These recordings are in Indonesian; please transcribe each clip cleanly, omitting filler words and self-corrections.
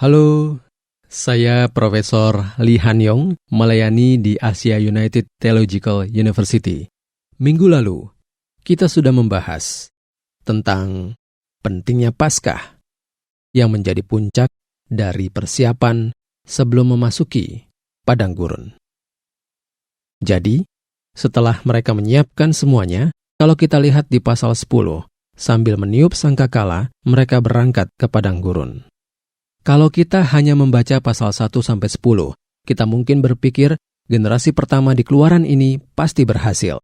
Halo, saya Profesor Lee Han-yong, melayani di Asia United Theological University. Minggu lalu, kita sudah membahas tentang pentingnya Paskah yang menjadi puncak dari persiapan sebelum memasuki padang gurun. Jadi, setelah mereka menyiapkan semuanya, kalau kita lihat di pasal 10, sambil meniup sangkakala, mereka berangkat ke padang gurun. Kalau kita hanya membaca pasal 1-10, kita mungkin berpikir generasi pertama di Keluaran ini pasti berhasil.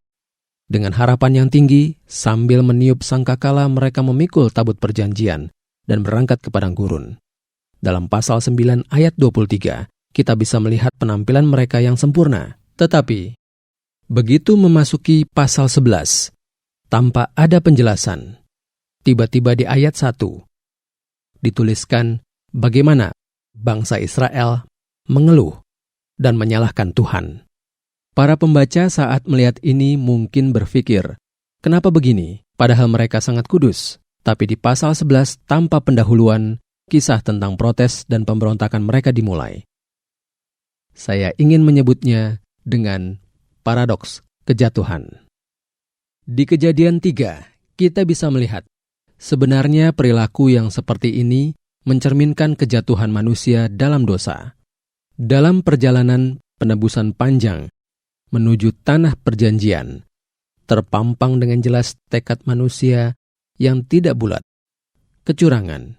Dengan harapan yang tinggi, sambil meniup sangkakala mereka memikul tabut perjanjian dan berangkat ke padang gurun. Dalam pasal 9 ayat 23, kita bisa melihat penampilan mereka yang sempurna. Tetapi, begitu memasuki pasal 11, tanpa ada penjelasan, tiba-tiba di ayat 1, dituliskan bagaimana bangsa Israel mengeluh dan menyalahkan Tuhan. Para pembaca saat melihat ini mungkin berpikir, kenapa begini? Padahal mereka sangat kudus. Tapi di pasal 11 tanpa pendahuluan, kisah tentang protes dan pemberontakan mereka dimulai. Saya ingin menyebutnya dengan paradoks kejatuhan. Di Kejadian 3, kita bisa melihat sebenarnya perilaku yang seperti ini mencerminkan kejatuhan manusia dalam dosa. Dalam perjalanan penebusan panjang menuju tanah perjanjian, terpampang dengan jelas tekad manusia yang tidak bulat, kecurangan,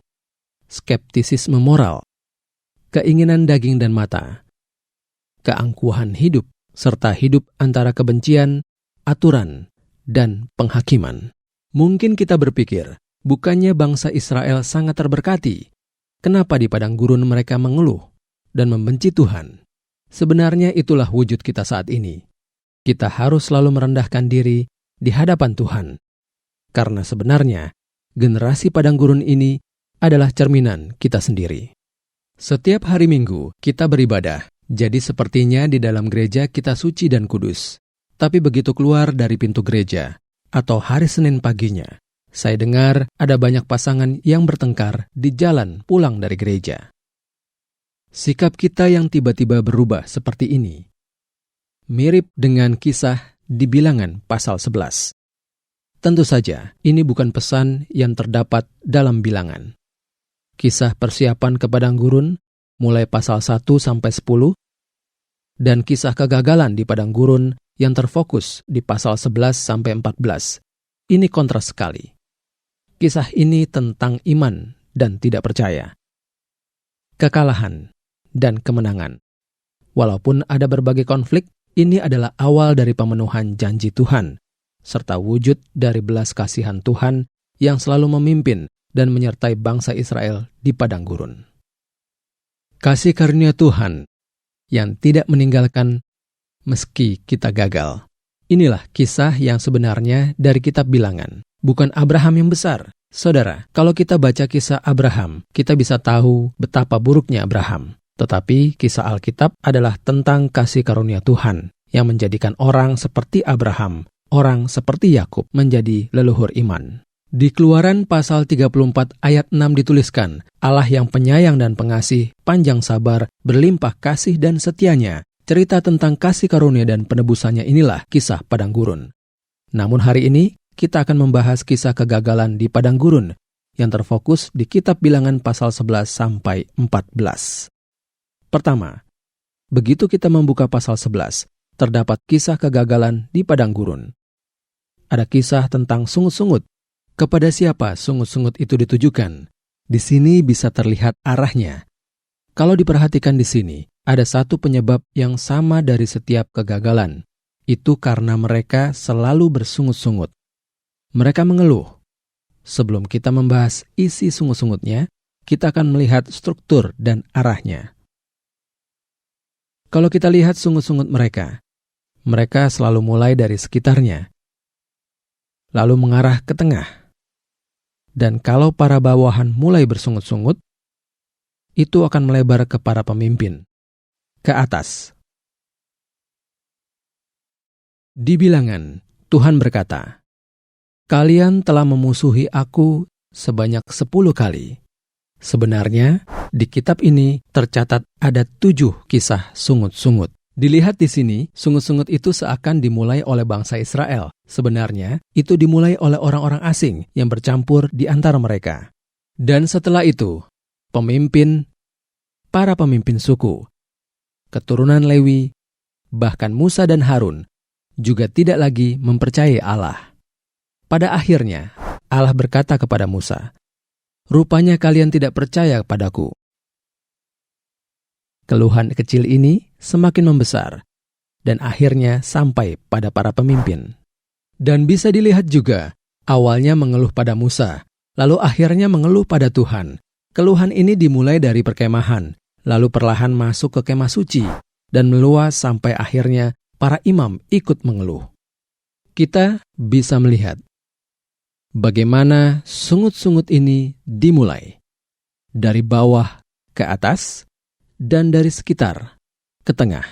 skeptisisme moral, keinginan daging dan mata, keangkuhan hidup, serta hidup antara kebencian, aturan, dan penghakiman. Mungkin kita berpikir, bukannya bangsa Israel sangat terberkati? Kenapa di padang gurun mereka mengeluh dan membenci Tuhan? Sebenarnya itulah wujud kita saat ini. Kita harus selalu merendahkan diri di hadapan Tuhan. Karena sebenarnya, generasi padang gurun ini adalah cerminan kita sendiri. Setiap hari Minggu, kita beribadah. Jadi sepertinya di dalam gereja kita suci dan kudus. Tapi begitu keluar dari pintu gereja, atau hari Senin paginya, saya dengar ada banyak pasangan yang bertengkar di jalan pulang dari gereja. Sikap kita yang tiba-tiba berubah seperti ini mirip dengan kisah di Bilangan pasal 11. Tentu saja, ini bukan pesan yang terdapat dalam Bilangan. Kisah persiapan ke padang gurun mulai pasal 1-10 dan kisah kegagalan di padang gurun yang terfokus di pasal 11-14. Ini kontras sekali. Kisah ini tentang iman dan tidak percaya, kekalahan dan kemenangan. Walaupun ada berbagai konflik, ini adalah awal dari pemenuhan janji Tuhan, serta wujud dari belas kasihan Tuhan yang selalu memimpin dan menyertai bangsa Israel di padang gurun. Kasih karunia Tuhan yang tidak meninggalkan meski kita gagal. Inilah kisah yang sebenarnya dari kitab Bilangan. Bukan Abraham yang besar. Saudara, kalau kita baca kisah Abraham, kita bisa tahu betapa buruknya Abraham. Tetapi kisah Alkitab adalah tentang kasih karunia Tuhan yang menjadikan orang seperti Abraham, orang seperti Yakub menjadi leluhur iman. Di Keluaran pasal 34 ayat 6 dituliskan, Allah yang penyayang dan pengasih, panjang sabar, berlimpah kasih dan setianya. Cerita tentang kasih karunia dan penebusannya inilah kisah padang gurun. Namun hari ini, kita akan membahas kisah kegagalan di padang gurun yang terfokus di kitab Bilangan pasal 11-14. Pertama, begitu kita membuka pasal 11, terdapat kisah kegagalan di padang gurun. Ada kisah tentang sungut-sungut. Kepada siapa sungut-sungut itu ditujukan? Di sini bisa terlihat arahnya. Kalau diperhatikan di sini, ada satu penyebab yang sama dari setiap kegagalan. Itu karena mereka selalu bersungut-sungut. Mereka mengeluh. Sebelum kita membahas isi sungut-sungutnya, kita akan melihat struktur dan arahnya. Kalau kita lihat sungut-sungut mereka selalu mulai dari sekitarnya, lalu mengarah ke tengah. Dan kalau para bawahan mulai bersungut-sungut, itu akan melebar ke para pemimpin, ke atas. Di Bilangan, Tuhan berkata, "Kalian telah memusuhi aku sebanyak 10 kali. Sebenarnya, Di kitab ini tercatat ada 7 kisah sungut-sungut. Dilihat di sini, sungut-sungut itu seakan dimulai oleh bangsa Israel. Sebenarnya, itu dimulai oleh orang-orang asing yang bercampur di antara mereka. Dan setelah itu, para pemimpin suku, keturunan Lewi, bahkan Musa dan Harun, juga tidak lagi mempercayai Allah. Pada akhirnya, Allah berkata kepada Musa, "Rupanya kalian tidak percaya padaku." Keluhan kecil ini semakin membesar, dan akhirnya sampai pada para pemimpin. Dan bisa dilihat juga, awalnya mengeluh pada Musa, lalu akhirnya mengeluh pada Tuhan. Keluhan ini dimulai dari perkemahan, lalu perlahan masuk ke kemah suci, dan meluas sampai akhirnya para imam ikut mengeluh. Kita bisa melihat bagaimana sungut-sungut ini dimulai dari bawah ke atas, dan dari sekitar ke tengah.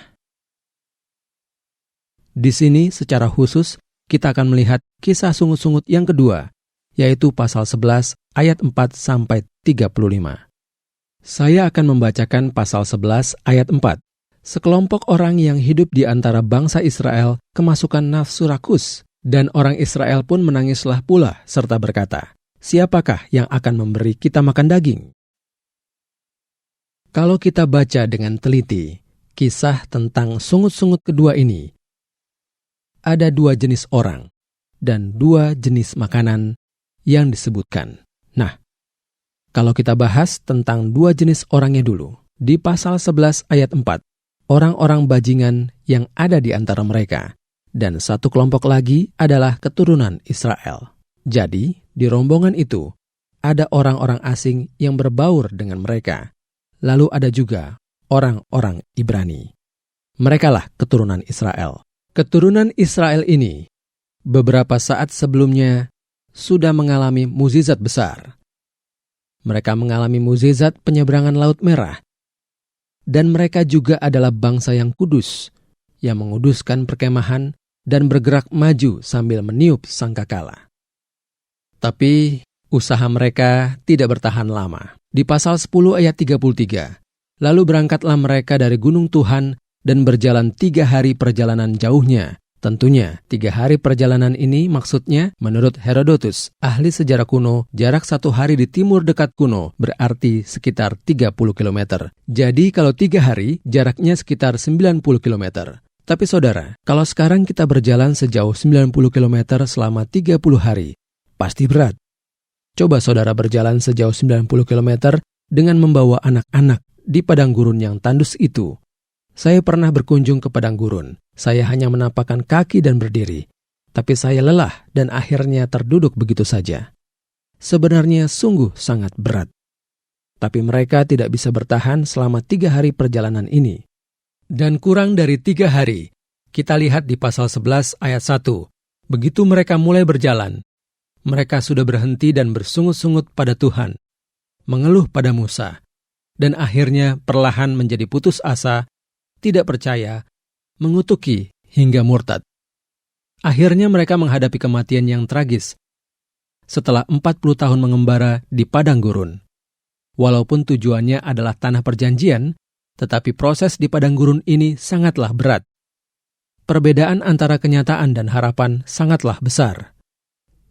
Di sini secara khusus kita akan melihat kisah sungut-sungut yang kedua, yaitu pasal 11 ayat 4 sampai 35. Saya akan membacakan pasal 11 ayat 4. Sekelompok orang yang hidup di antara bangsa Israel kemasukan nafsu rakus, dan orang Israel pun menangislah pula serta berkata, "Siapakah yang akan memberi kita makan daging?" Kalau kita baca dengan teliti kisah tentang sungut-sungut kedua ini, ada 2 jenis orang dan 2 jenis makanan yang disebutkan. Nah, kalau kita bahas tentang 2 jenis orangnya dulu, di pasal 11 ayat 4, orang-orang bajingan yang ada di antara mereka, dan satu kelompok lagi adalah keturunan Israel. Jadi, di rombongan itu, ada orang-orang asing yang berbaur dengan mereka. Lalu ada juga orang-orang Ibrani. Merekalah keturunan Israel. Keturunan Israel ini beberapa saat sebelumnya sudah mengalami mukjizat besar. Mereka mengalami mukjizat penyeberangan Laut Merah. Dan mereka juga adalah bangsa yang kudus, yang menguduskan perkemahan dan bergerak maju sambil meniup sangkakala. Tapi usaha mereka tidak bertahan lama. Di pasal 10 ayat 33, lalu berangkatlah mereka dari gunung Tuhan dan berjalan 3 hari perjalanan jauhnya. Tentunya 3 hari perjalanan ini maksudnya menurut Herodotus, ahli sejarah kuno, jarak 1 hari di timur dekat kuno berarti sekitar 30 km. Jadi kalau 3 hari, jaraknya sekitar 90 km. Tapi saudara, kalau sekarang kita berjalan sejauh 90 km selama 30 hari, pasti berat. Coba saudara berjalan sejauh 90 km dengan membawa anak-anak di padang gurun yang tandus itu. Saya pernah berkunjung ke padang gurun. Saya hanya menapakkan kaki dan berdiri. Tapi saya lelah dan akhirnya terduduk begitu saja. Sebenarnya sungguh sangat berat. Tapi mereka tidak bisa bertahan selama 3 hari perjalanan ini. Dan kurang dari 3 hari, kita lihat di pasal 11 ayat 1. Begitu mereka mulai berjalan, mereka sudah berhenti dan bersungut-sungut pada Tuhan, mengeluh pada Musa, dan akhirnya perlahan menjadi putus asa, tidak percaya, mengutuki hingga murtad. Akhirnya mereka menghadapi kematian yang tragis setelah 40 tahun mengembara di padang gurun. Walaupun tujuannya adalah tanah perjanjian, tetapi proses di padang gurun ini sangatlah berat. Perbedaan antara kenyataan dan harapan sangatlah besar.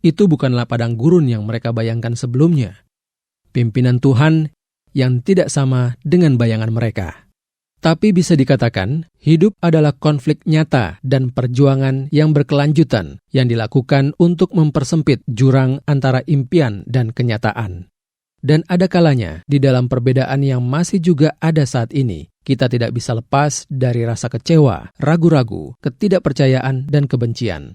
Itu bukanlah padang gurun yang mereka bayangkan sebelumnya. Pimpinan Tuhan yang tidak sama dengan bayangan mereka. Tapi bisa dikatakan, hidup adalah konflik nyata dan perjuangan yang berkelanjutan yang dilakukan untuk mempersempit jurang antara impian dan kenyataan. Dan ada kalanya, di dalam perbedaan yang masih juga ada saat ini, kita tidak bisa lepas dari rasa kecewa, ragu-ragu, ketidakpercayaan, dan kebencian.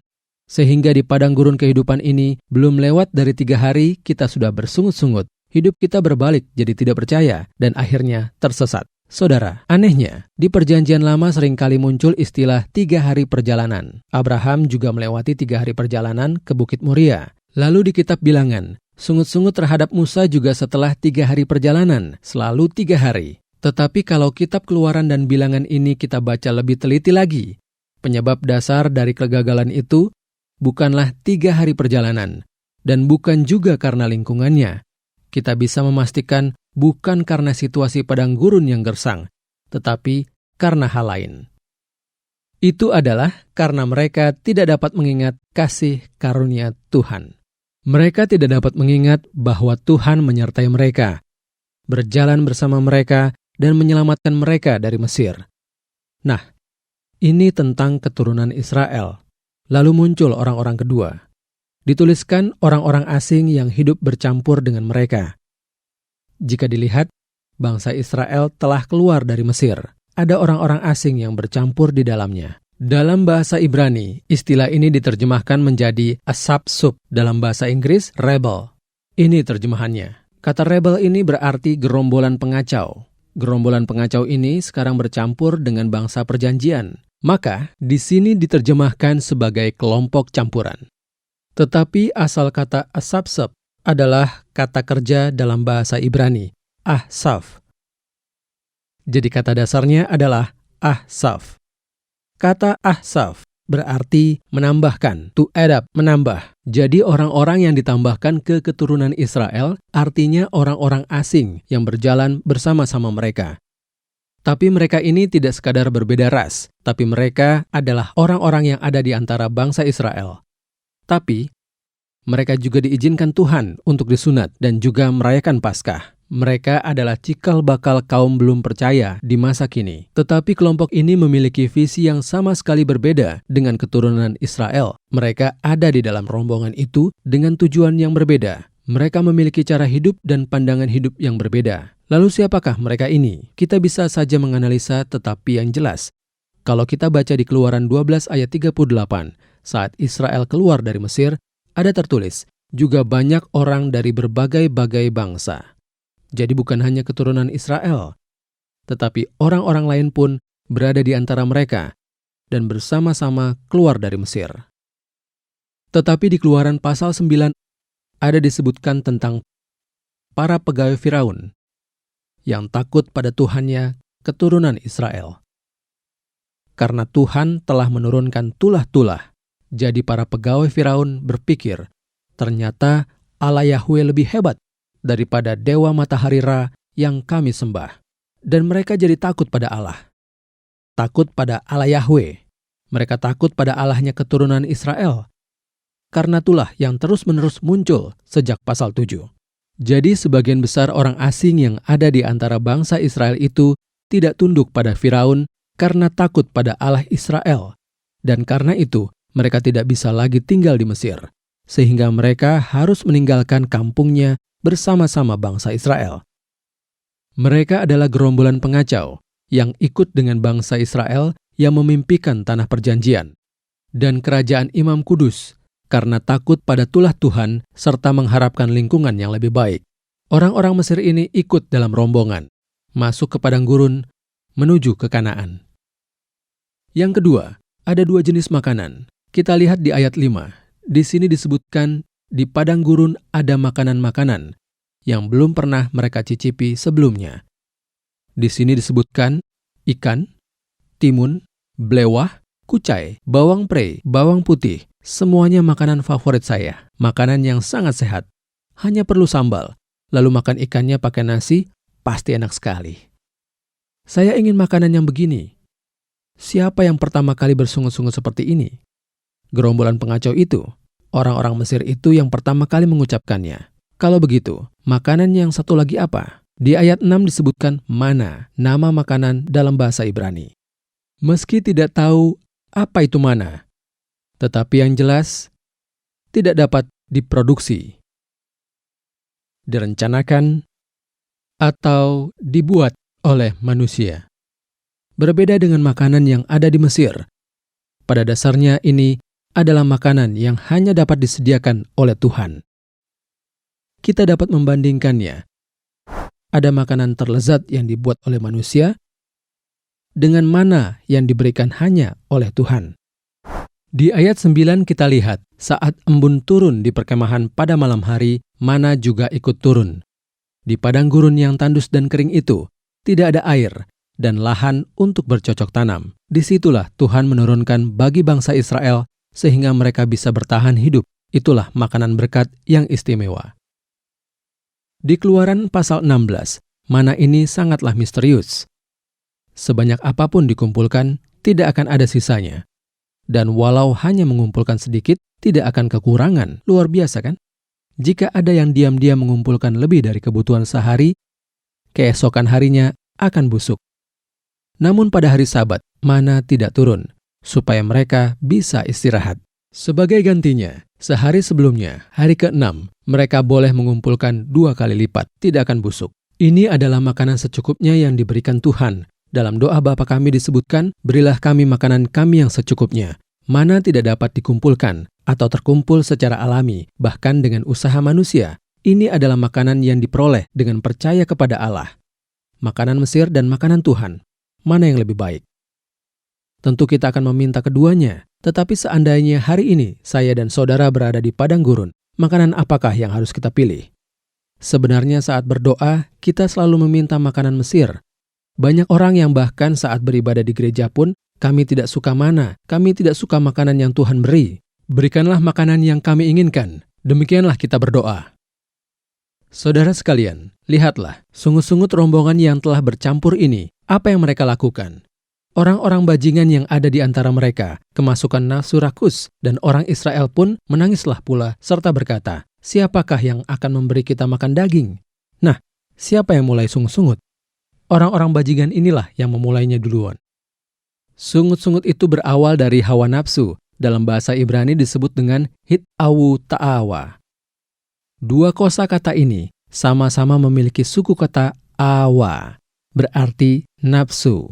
Sehingga di padang gurun kehidupan ini, belum lewat dari 3 hari, kita sudah bersungut-sungut. Hidup kita berbalik jadi tidak percaya, dan akhirnya tersesat. Saudara, anehnya, di perjanjian lama seringkali muncul istilah 3 hari perjalanan. Abraham juga melewati 3 hari perjalanan ke Bukit Moria. Lalu di kitab Bilangan, sungut-sungut terhadap Musa juga setelah 3 hari perjalanan, selalu 3 hari. Tetapi kalau kitab Keluaran dan Bilangan ini kita baca lebih teliti lagi, penyebab dasar dari kegagalan itu bukanlah 3 hari perjalanan, dan bukan juga karena lingkungannya. Kita bisa memastikan bukan karena situasi padang gurun yang gersang, tetapi karena hal lain. Itu adalah karena mereka tidak dapat mengingat kasih karunia Tuhan. Mereka tidak dapat mengingat bahwa Tuhan menyertai mereka, berjalan bersama mereka, dan menyelamatkan mereka dari Mesir. Nah, ini tentang keturunan Israel. Lalu muncul orang-orang kedua. Dituliskan orang-orang asing yang hidup bercampur dengan mereka. Jika dilihat, bangsa Israel telah keluar dari Mesir. Ada orang-orang asing yang bercampur di dalamnya. Dalam bahasa Ibrani, istilah ini diterjemahkan menjadi asapsup, dalam bahasa Inggris, rebel. Ini terjemahannya. Kata rebel ini berarti gerombolan pengacau. Gerombolan pengacau ini sekarang bercampur dengan bangsa perjanjian. Maka, di sini diterjemahkan sebagai kelompok campuran. Tetapi asal kata asapsup adalah kata kerja dalam bahasa Ibrani, ahsaf. Jadi kata dasarnya adalah ahsaf. Kata ahsaf berarti menambahkan, to add up, menambah. Jadi orang-orang yang ditambahkan ke keturunan Israel artinya orang-orang asing yang berjalan bersama-sama mereka. Tapi mereka ini tidak sekadar berbeda ras, tapi mereka adalah orang-orang yang ada di antara bangsa Israel. Tapi mereka juga diizinkan Tuhan untuk disunat dan juga merayakan Paskah. Mereka adalah cikal bakal kaum belum percaya di masa kini. Tetapi kelompok ini memiliki visi yang sama sekali berbeda dengan keturunan Israel. Mereka ada di dalam rombongan itu dengan tujuan yang berbeda. Mereka memiliki cara hidup dan pandangan hidup yang berbeda. Lalu siapakah mereka ini? Kita bisa saja menganalisa, tetapi yang jelas, kalau kita baca di Keluaran 12 ayat 38, saat Israel keluar dari Mesir, ada tertulis, juga banyak orang dari berbagai-bagai bangsa. Jadi bukan hanya keturunan Israel, tetapi orang-orang lain pun berada di antara mereka dan bersama-sama keluar dari Mesir. Tetapi di Keluaran pasal 9 ada disebutkan tentang para pegawai Firaun yang takut pada Tuhannya keturunan Israel. Karena Tuhan telah menurunkan tulah-tulah, jadi para pegawai Firaun berpikir, ternyata Allah Yahweh lebih hebat daripada dewa matahari Ra yang kami sembah. Dan mereka jadi takut pada Allah. Takut pada Allah Yahweh. Mereka takut pada Allahnya keturunan Israel. Karena itulah yang terus-menerus muncul sejak pasal 7. Jadi sebagian besar orang asing yang ada di antara bangsa Israel itu tidak tunduk pada Firaun karena takut pada Allah Israel. Dan karena itu mereka tidak bisa lagi tinggal di Mesir. Sehingga mereka harus meninggalkan kampungnya bersama-sama bangsa Israel. Mereka adalah gerombolan pengacau yang ikut dengan bangsa Israel yang memimpikan tanah perjanjian dan kerajaan Imam Kudus karena takut pada tulah Tuhan serta mengharapkan lingkungan yang lebih baik. Orang-orang Mesir ini ikut dalam rombongan, masuk ke padang gurun, menuju ke Kanaan. Yang kedua, ada dua jenis makanan. Kita lihat di ayat 5. Di sini disebutkan di padang gurun ada makanan-makanan yang belum pernah mereka cicipi sebelumnya. Di sini disebutkan ikan, timun, blewah, kucai, bawang prei, bawang putih. Semuanya makanan favorit saya. Makanan yang sangat sehat. Hanya perlu sambal. Lalu makan ikannya pakai nasi, pasti enak sekali. Saya ingin makanan yang begini. Siapa yang pertama kali bersungut-sungut seperti ini? Gerombolan pengacau itu. Orang-orang Mesir itu yang pertama kali mengucapkannya. Kalau begitu, makanan yang satu lagi apa? Di ayat 6 disebutkan mana, nama makanan dalam bahasa Ibrani. Meski tidak tahu apa itu mana, tetapi yang jelas tidak dapat diproduksi, direncanakan, atau dibuat oleh manusia. Berbeda dengan makanan yang ada di Mesir. Pada dasarnya ini adalah makanan yang hanya dapat disediakan oleh Tuhan. Kita dapat membandingkannya. Ada makanan terlezat yang dibuat oleh manusia dengan mana yang diberikan hanya oleh Tuhan. Di ayat 9 kita lihat, saat embun turun di perkemahan pada malam hari, mana juga ikut turun. Di padang gurun yang tandus dan kering itu, tidak ada air dan lahan untuk bercocok tanam. Disitulah Tuhan menurunkan bagi bangsa Israel sehingga mereka bisa bertahan hidup. Itulah makanan berkat yang istimewa. Di Keluaran pasal 16, mana ini sangatlah misterius. Sebanyak apapun dikumpulkan, tidak akan ada sisanya. Dan walau hanya mengumpulkan sedikit, tidak akan kekurangan. Luar biasa kan? Jika ada yang diam-diam mengumpulkan lebih dari kebutuhan sehari, keesokan harinya akan busuk. Namun pada hari Sabat, mana tidak turun, supaya mereka bisa istirahat. Sebagai gantinya, sehari sebelumnya, hari ke-6, mereka boleh mengumpulkan 2 kali lipat, tidak akan busuk. Ini adalah makanan secukupnya yang diberikan Tuhan. Dalam doa Bapa kami disebutkan, berilah kami makanan kami yang secukupnya. Mana tidak dapat dikumpulkan atau terkumpul secara alami, bahkan dengan usaha manusia. Ini adalah makanan yang diperoleh dengan percaya kepada Allah. Makanan Mesir dan makanan Tuhan, mana yang lebih baik? Tentu kita akan meminta keduanya, tetapi seandainya hari ini saya dan saudara berada di padang gurun, makanan apakah yang harus kita pilih? Sebenarnya saat berdoa, kita selalu meminta makanan Mesir. Banyak orang yang bahkan saat beribadah di gereja pun, kami tidak suka mana, kami tidak suka makanan yang Tuhan beri. Berikanlah makanan yang kami inginkan. Demikianlah kita berdoa. Saudara sekalian, lihatlah, sungut-sungut rombongan yang telah bercampur ini, apa yang mereka lakukan? Orang-orang bajingan yang ada di antara mereka kemasukan nafsu rakus, dan orang Israel pun menangislah pula serta berkata, siapakah yang akan memberi kita makan daging? Nah, siapa yang mulai sungut-sungut? Orang-orang bajingan inilah yang memulainya duluan. Sungut-sungut itu berawal dari hawa nafsu, dalam bahasa Ibrani disebut dengan hit-awu ta'awa. Dua kosakata ini sama-sama memiliki suku kata awa, berarti nafsu.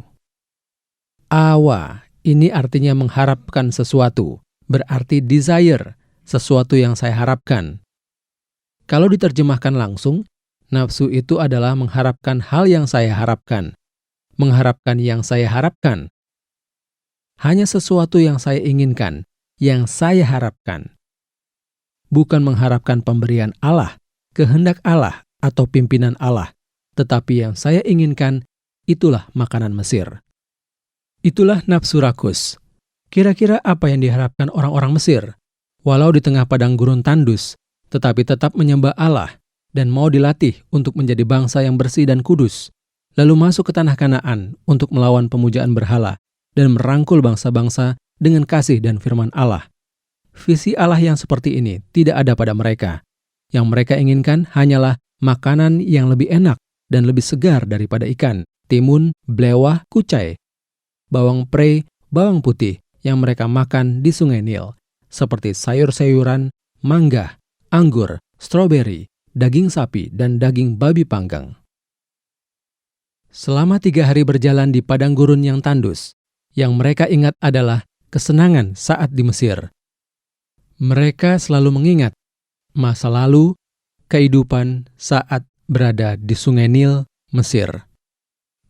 Awa, ini artinya mengharapkan sesuatu, berarti desire, sesuatu yang saya harapkan. Kalau diterjemahkan langsung, nafsu itu adalah mengharapkan hal yang saya harapkan. Mengharapkan yang saya harapkan. Hanya sesuatu yang saya inginkan, yang saya harapkan. Bukan mengharapkan pemberian Allah, kehendak Allah, atau pimpinan Allah, tetapi yang saya inginkan, itulah makanan Mesir. Itulah nafsu rakus. Kira-kira apa yang diharapkan orang-orang Mesir? Walau di tengah padang gurun tandus, tetapi tetap menyembah Allah dan mau dilatih untuk menjadi bangsa yang bersih dan kudus, lalu masuk ke tanah Kanaan untuk melawan pemujaan berhala dan merangkul bangsa-bangsa dengan kasih dan firman Allah. Visi Allah yang seperti ini tidak ada pada mereka. Yang mereka inginkan hanyalah makanan yang lebih enak dan lebih segar daripada ikan, timun, belewah, kucai, bawang prei, bawang putih yang mereka makan di Sungai Nil, seperti sayur-sayuran, mangga, anggur, stroberi, daging sapi, dan daging babi panggang. Selama 3 hari berjalan di padang gurun yang tandus, yang mereka ingat adalah kesenangan saat di Mesir. Mereka selalu mengingat masa lalu, kehidupan saat berada di Sungai Nil, Mesir.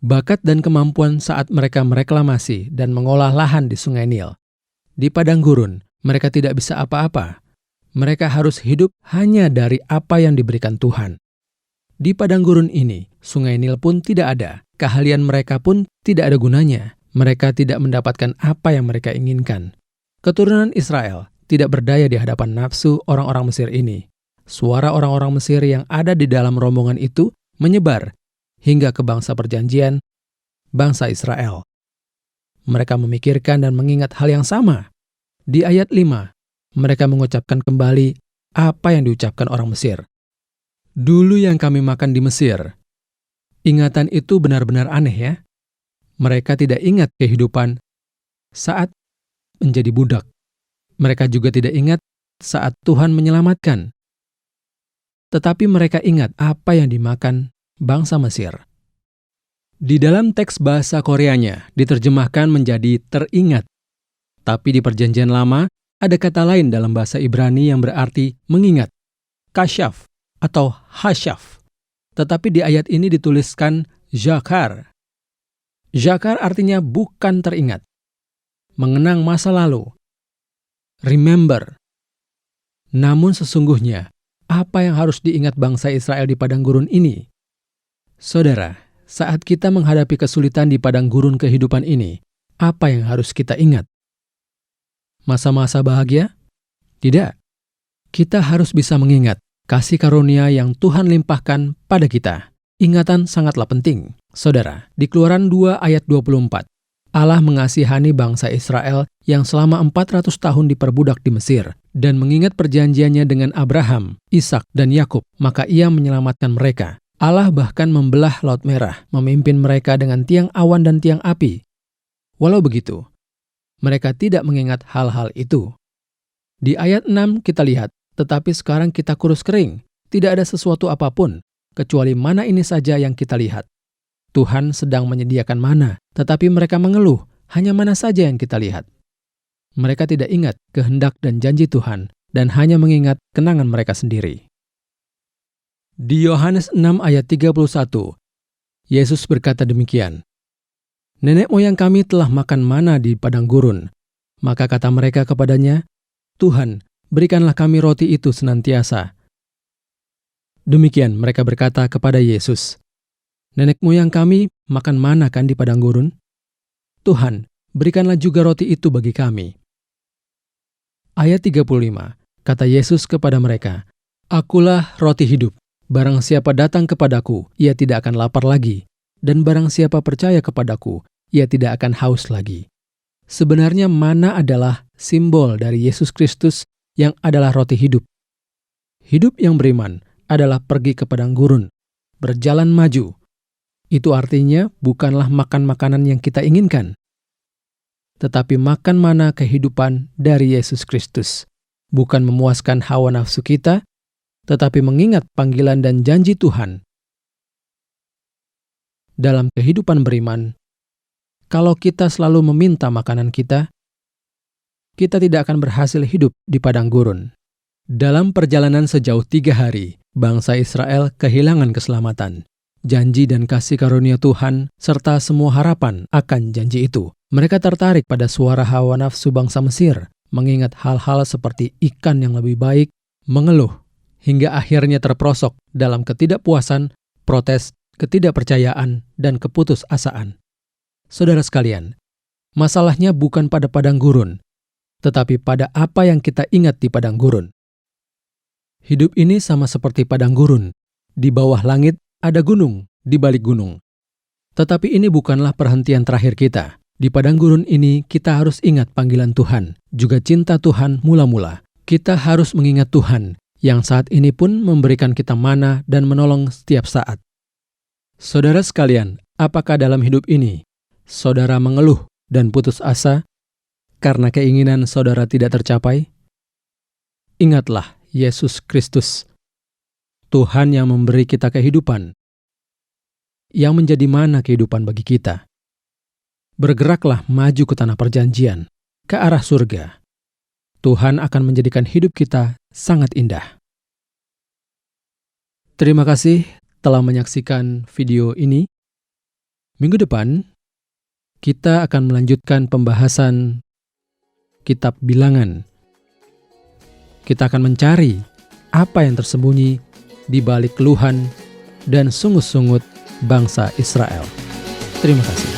Bakat dan kemampuan saat mereka mereklamasi dan mengolah lahan di Sungai Nil. Di padang gurun, mereka tidak bisa apa-apa. Mereka harus hidup hanya dari apa yang diberikan Tuhan. Di padang gurun ini, Sungai Nil pun tidak ada. Keahlian mereka pun tidak ada gunanya. Mereka tidak mendapatkan apa yang mereka inginkan. Keturunan Israel tidak berdaya di hadapan nafsu orang-orang Mesir ini. Suara orang-orang Mesir yang ada di dalam rombongan itu menyebar hingga ke bangsa perjanjian, bangsa Israel. Mereka memikirkan dan mengingat hal yang sama. Di ayat 5, mereka mengucapkan kembali apa yang diucapkan orang Mesir. Dulu yang kami makan di Mesir. Ingatan itu benar-benar aneh ya. Mereka tidak ingat kehidupan saat menjadi budak. Mereka juga tidak ingat saat Tuhan menyelamatkan. Tetapi mereka ingat apa yang dimakan bangsa Mesir. Di dalam teks bahasa Koreanya diterjemahkan menjadi teringat. Tapi di Perjanjian Lama ada kata lain dalam bahasa Ibrani yang berarti mengingat, kasyaf atau hasyaf. Tetapi di ayat ini dituliskan zakar. Zakar artinya bukan teringat. Mengenang masa lalu. Remember. Namun sesungguhnya, apa yang harus diingat bangsa Israel di padang gurun ini? Saudara, saat kita menghadapi kesulitan di padang gurun kehidupan ini, apa yang harus kita ingat? Masa-masa bahagia? Tidak. Kita harus bisa mengingat kasih karunia yang Tuhan limpahkan pada kita. Ingatan sangatlah penting. Saudara, di Keluaran 2 ayat 24, Allah mengasihani bangsa Israel yang selama 400 tahun diperbudak di Mesir, dan mengingat perjanjiannya dengan Abraham, Ishak, dan Yakub, maka Ia menyelamatkan mereka. Allah bahkan membelah Laut Merah, memimpin mereka dengan tiang awan dan tiang api. Walau begitu, mereka tidak mengingat hal-hal itu. Di ayat 6 kita lihat, tetapi sekarang kita kurus kering, tidak ada sesuatu apapun, kecuali mana ini saja yang kita lihat. Tuhan sedang menyediakan mana, tetapi mereka mengeluh, hanya mana saja yang kita lihat. Mereka tidak ingat kehendak dan janji Tuhan, dan hanya mengingat kenangan mereka sendiri. Di Yohanes 6 ayat 31, Yesus berkata demikian, "Nenek moyang kami telah makan mana di padang gurun." Maka kata mereka kepadanya, "Tuhan, berikanlah kami roti itu senantiasa." Demikian mereka berkata kepada Yesus, "Nenek moyang kami makan mana kan di padang gurun? Tuhan, berikanlah juga roti itu bagi kami." Ayat 35, kata Yesus kepada mereka, "Akulah roti hidup. Barang siapa datang kepadaku, ia tidak akan lapar lagi. Dan barang siapa percaya kepadaku, ia tidak akan haus lagi." Sebenarnya mana adalah simbol dari Yesus Kristus yang adalah roti hidup. Hidup yang beriman adalah pergi ke padang gurun, berjalan maju. Itu artinya bukanlah makan makanan yang kita inginkan, tetapi makan mana kehidupan dari Yesus Kristus. Bukan memuaskan hawa nafsu kita, tetapi mengingat panggilan dan janji Tuhan. Dalam kehidupan beriman, kalau kita selalu meminta makanan kita tidak akan berhasil hidup di padang gurun. Dalam perjalanan sejauh 3 hari, bangsa Israel kehilangan keselamatan. Janji dan kasih karunia Tuhan, serta semua harapan akan janji itu. Mereka tertarik pada suara hawa nafsu bangsa Mesir, mengingat hal-hal seperti ikan yang lebih baik, mengeluh, hingga akhirnya terperosok dalam ketidakpuasan, protes, ketidakpercayaan, dan keputusasaan. Saudara sekalian, masalahnya bukan pada padang gurun, tetapi pada apa yang kita ingat di padang gurun. Hidup ini sama seperti padang gurun. Di bawah langit ada gunung, di balik gunung. Tetapi ini bukanlah perhentian terakhir kita. Di padang gurun ini kita harus ingat panggilan Tuhan, juga cinta Tuhan mula-mula. Kita harus mengingat Tuhan, yang saat ini pun memberikan kita mana dan menolong setiap saat. Saudara sekalian, apakah dalam hidup ini saudara mengeluh dan putus asa karena keinginan saudara tidak tercapai? Ingatlah Yesus Kristus, Tuhan yang memberi kita kehidupan, yang menjadi mana kehidupan bagi kita. Bergeraklah maju ke tanah perjanjian, ke arah surga. Tuhan akan menjadikan hidup kita sangat indah. Terima kasih telah menyaksikan video ini. Minggu depan, kita akan melanjutkan pembahasan kitab Bilangan. Kita akan mencari apa yang tersembunyi di balik keluhan dan sungut-sungut bangsa Israel. Terima kasih.